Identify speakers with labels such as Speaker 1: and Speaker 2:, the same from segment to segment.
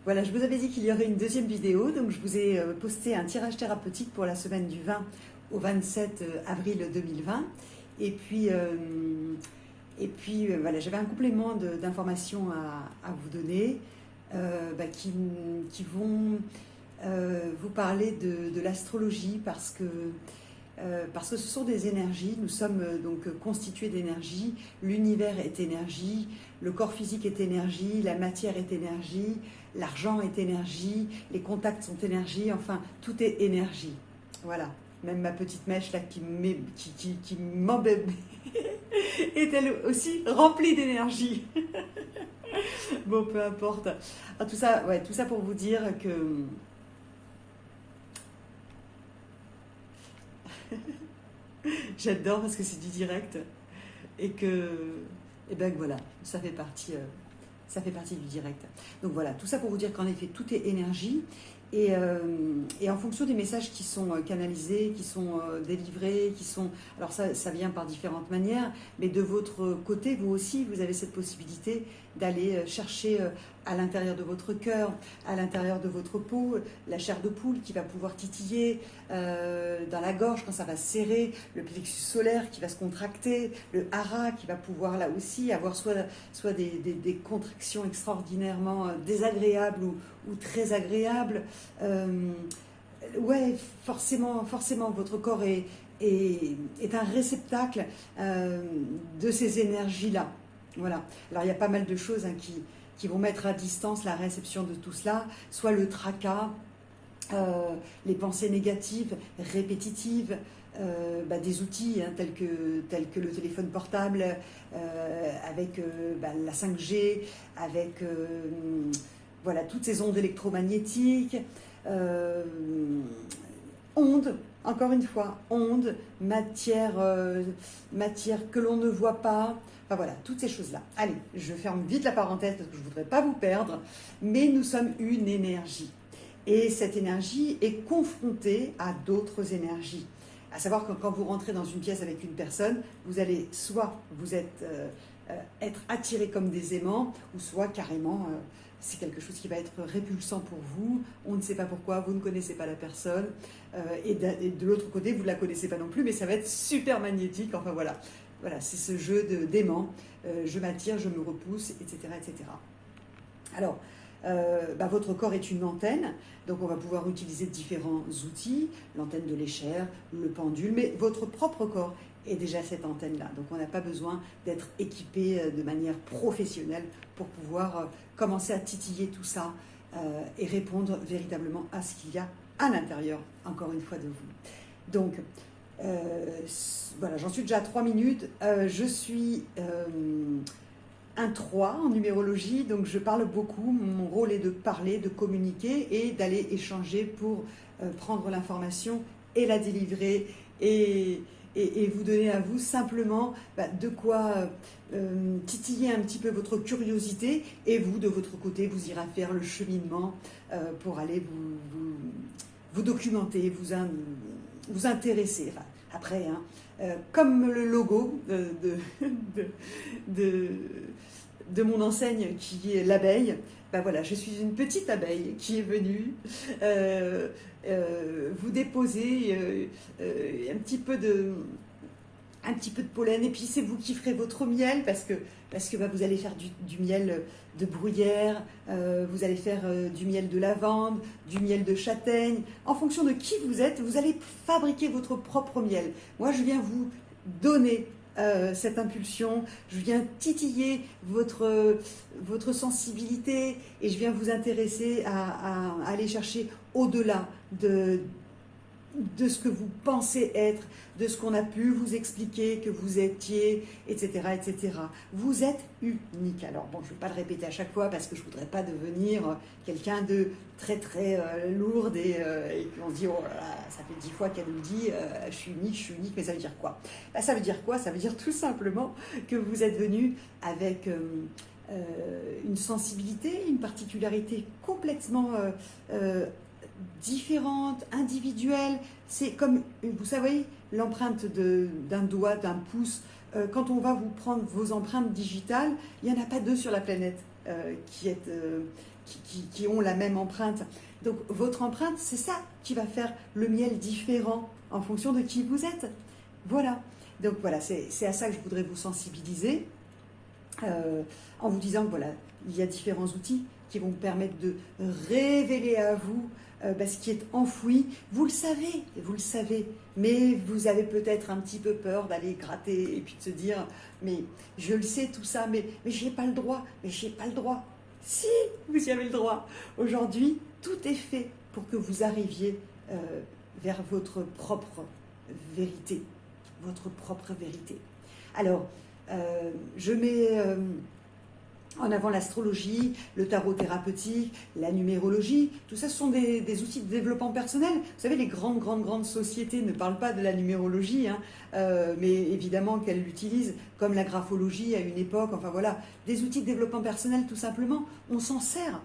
Speaker 1: Voilà, je vous avais dit qu'il y aurait une deuxième vidéo, donc je vous ai posté un tirage thérapeutique pour la semaine du 20 au 27 avril 2020. Voilà, j'avais un complément d'informations à vous donner qui vont vous parler de l'astrologie parce que ce sont des énergies. Nous sommes donc constitués d'énergie, l'univers est énergie, le corps physique est énergie, la matière est énergie, l'argent est énergie, les contacts sont énergie, enfin tout est énergie. Voilà, même ma petite mèche là qui m'embête est elle aussi remplie d'énergie. Bon, peu importe. Ah, tout ça pour vous dire que j'adore parce que c'est du direct et ben voilà, ça fait partie du direct. Donc voilà, tout ça pour vous dire qu'en effet, tout est énergie et en fonction des messages qui sont canalisés, qui sont délivrés, alors ça vient par différentes manières, mais de votre côté, vous aussi, vous avez cette possibilité d'aller chercher à l'intérieur de votre cœur, à l'intérieur de votre peau, la chair de poule qui va pouvoir titiller dans la gorge quand ça va serrer, le plexus solaire qui va se contracter, le hara qui va pouvoir là aussi avoir soit des contractions extraordinairement désagréables ou très agréables. Ouais, forcément, votre corps est un réceptacle de ces énergies-là. Voilà. Alors il y a pas mal de choses qui vont mettre à distance la réception de tout cela, soit le tracas, les pensées négatives, répétitives, des outils tels que le téléphone portable, avec la 5G, avec voilà, toutes ces ondes électromagnétiques, ondes, encore une fois, ondes, matière que l'on ne voit pas. Enfin voilà, toutes ces choses-là. Allez, je ferme vite la parenthèse parce que je ne voudrais pas vous perdre, mais nous sommes une énergie. Et cette énergie est confrontée à d'autres énergies. À savoir que quand vous rentrez dans une pièce avec une personne, vous allez soit être attiré comme des aimants, ou soit carrément c'est quelque chose qui va être répulsant pour vous, on ne sait pas pourquoi, vous ne connaissez pas la personne, et de l'autre côté, vous ne la connaissez pas non plus, mais ça va être super magnétique, enfin voilà. Voilà, c'est ce jeu d'aimant, je m'attire, je me repousse, etc. etc. Alors, votre corps est une antenne, donc on va pouvoir utiliser différents outils, l'antenne de l'échelle, le pendule, mais votre propre corps est déjà cette antenne-là. Donc on n'a pas besoin d'être équipé de manière professionnelle pour pouvoir commencer à titiller tout ça et répondre véritablement à ce qu'il y a à l'intérieur, encore une fois, de vous. Donc, voilà, j'en suis déjà à 3 minutes. Je suis un 3 en numérologie, donc je parle beaucoup. Mon rôle est de parler, de communiquer et d'aller échanger pour prendre l'information et la délivrer et vous donner à vous simplement de quoi titiller un petit peu votre curiosité, et vous, de votre côté, vous irez faire le cheminement pour aller vous documenter, vous intéresser. Enfin, après, comme le logo de mon enseigne qui est l'abeille, voilà, je suis une petite abeille qui est venue vous déposer un petit peu de pollen, et puis c'est vous qui ferez votre miel parce que vous allez faire du miel de bruyère, vous allez faire du miel de lavande, du miel de châtaigne. En fonction de qui vous êtes, vous allez fabriquer votre propre miel. Moi, je viens vous donner cette impulsion, je viens titiller votre sensibilité et je viens vous intéresser à aller chercher au-delà de ce que vous pensez être, de ce qu'on a pu vous expliquer que vous étiez, etc., etc. Vous êtes unique. Alors bon, je ne vais pas le répéter à chaque fois parce que je ne voudrais pas devenir quelqu'un de très très lourde et qu'on se dit, oh là là, ça fait 10 fois qu'elle nous dit, je suis unique, mais ça veut dire quoi? Ça veut dire quoi? Ça veut dire tout simplement que vous êtes venu avec une sensibilité, une particularité complètement différentes, individuelles. C'est comme, vous savez, l'empreinte d'un doigt, d'un pouce. Quand on va vous prendre vos empreintes digitales, il n'y en a pas deux sur la planète qui qui ont la même empreinte. Donc votre empreinte, c'est ça qui va faire le miel différent en fonction de qui vous êtes. Voilà. Donc voilà, c'est à ça que je voudrais vous sensibiliser en vous disant que voilà, il y a différents outils qui vont vous permettre de révéler à vous ce qui est enfoui. Vous le savez, mais vous avez peut-être un petit peu peur d'aller gratter et puis de se dire, mais je le sais tout ça, mais j'ai pas le droit, mais j'ai pas le droit. Si, vous y avez le droit. Aujourd'hui, tout est fait pour que vous arriviez vers votre propre vérité. Votre propre vérité. Alors, je mets en avant l'astrologie, le tarot thérapeutique, la numérologie. Tout ça, ce sont des outils de développement personnel. Vous savez, les grandes sociétés ne parlent pas de la numérologie, hein, mais évidemment qu'elles l'utilisent, comme la graphologie à une époque. Enfin voilà, des outils de développement personnel, tout simplement. On s'en sert.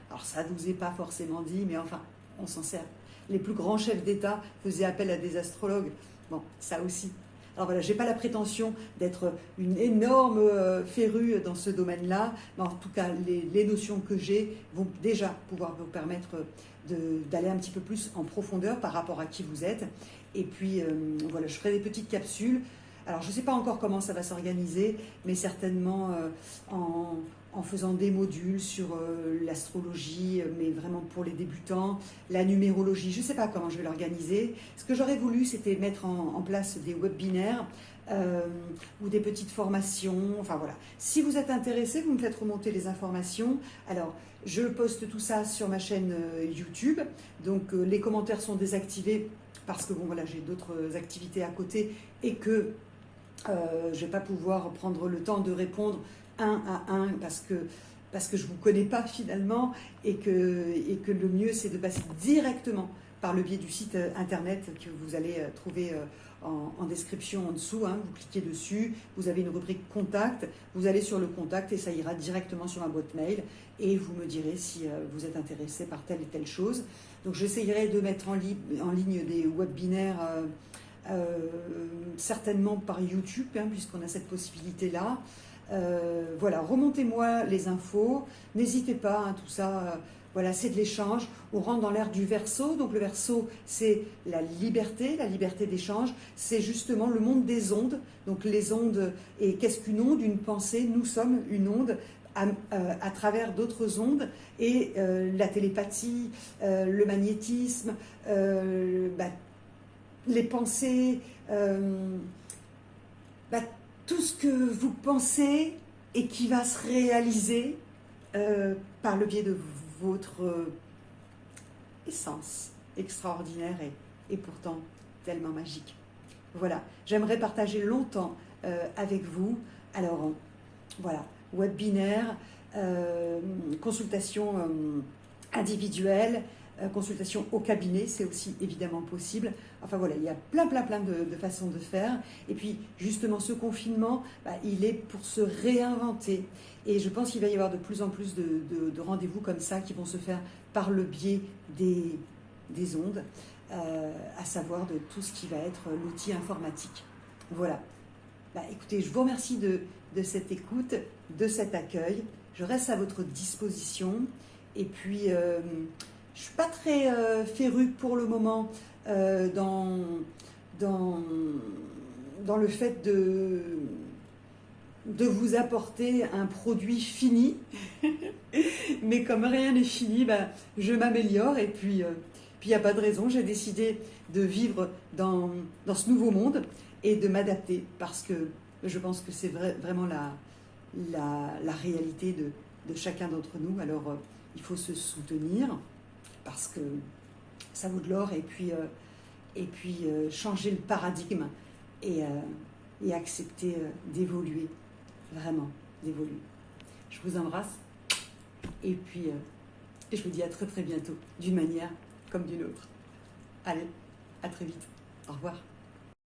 Speaker 1: Alors ça ne vous est pas forcément dit, mais enfin, on s'en sert. Les plus grands chefs d'État faisaient appel à des astrologues. Bon, ça aussi. Alors voilà, je n'ai pas la prétention d'être une énorme férue dans ce domaine-là, mais en tout cas, les notions que j'ai vont déjà pouvoir vous permettre d'aller un petit peu plus en profondeur par rapport à qui vous êtes. Et puis, voilà, je ferai des petites capsules. Alors, je ne sais pas encore comment ça va s'organiser, mais certainement en faisant des modules sur l'astrologie, mais vraiment pour les débutants, la numérologie, je ne sais pas comment je vais l'organiser. Ce que j'aurais voulu, c'était mettre en place des webinaires ou des petites formations, enfin voilà. Si vous êtes intéressé, vous me faites remonter les informations. Alors, je poste tout ça sur ma chaîne YouTube, donc les commentaires sont désactivés parce que bon voilà, j'ai d'autres activités à côté et que je ne vais pas pouvoir prendre le temps de répondre un à un parce que je ne vous connais pas finalement et que le mieux c'est de passer directement par le biais du site internet que vous allez trouver en description en dessous, hein. Vous cliquez dessus, vous avez une rubrique contact, vous allez sur le contact et ça ira directement sur ma boîte mail et vous me direz si vous êtes intéressé par telle et telle chose. Donc j'essayerai de mettre en ligne des webinaires certainement par YouTube, hein, puisqu'on a cette possibilité-là. Voilà, remontez-moi les infos, n'hésitez pas, hein, tout ça, voilà, c'est de l'échange. On rentre dans l'ère du Verseau, donc le Verseau, c'est la liberté d'échange, c'est justement le monde des ondes. Donc les ondes, et qu'est-ce qu'une onde? Une pensée, nous sommes une onde à travers d'autres ondes, et la télépathie, le magnétisme, les pensées, tout ce que vous pensez et qui va se réaliser par le biais de votre essence extraordinaire et pourtant tellement magique. Voilà, j'aimerais partager longtemps avec vous. Alors, voilà, webinaire, consultation individuelle, consultation au cabinet, c'est aussi évidemment possible. Enfin voilà, il y a plein de façons de faire. Et puis justement, ce confinement, il est pour se réinventer. Et je pense qu'il va y avoir de plus en plus de rendez-vous comme ça qui vont se faire par le biais des ondes, à savoir de tout ce qui va être l'outil informatique. Voilà. Écoutez, je vous remercie de cette écoute, de cet accueil. Je reste à votre disposition. Et puis, je ne suis pas très férue pour le moment dans le fait de vous apporter un produit fini. Mais comme rien n'est fini, je m'améliore. Et puis, il n'y a pas de raison. J'ai décidé de vivre dans ce nouveau monde et de m'adapter parce que je pense que c'est vraiment la réalité de chacun d'entre nous. Alors, il faut se soutenir parce que ça vaut de l'or et puis changer le paradigme et accepter d'évoluer, vraiment d'évoluer. Je vous embrasse et puis je vous dis à très bientôt, d'une manière comme d'une autre. Allez, à très vite. Au revoir.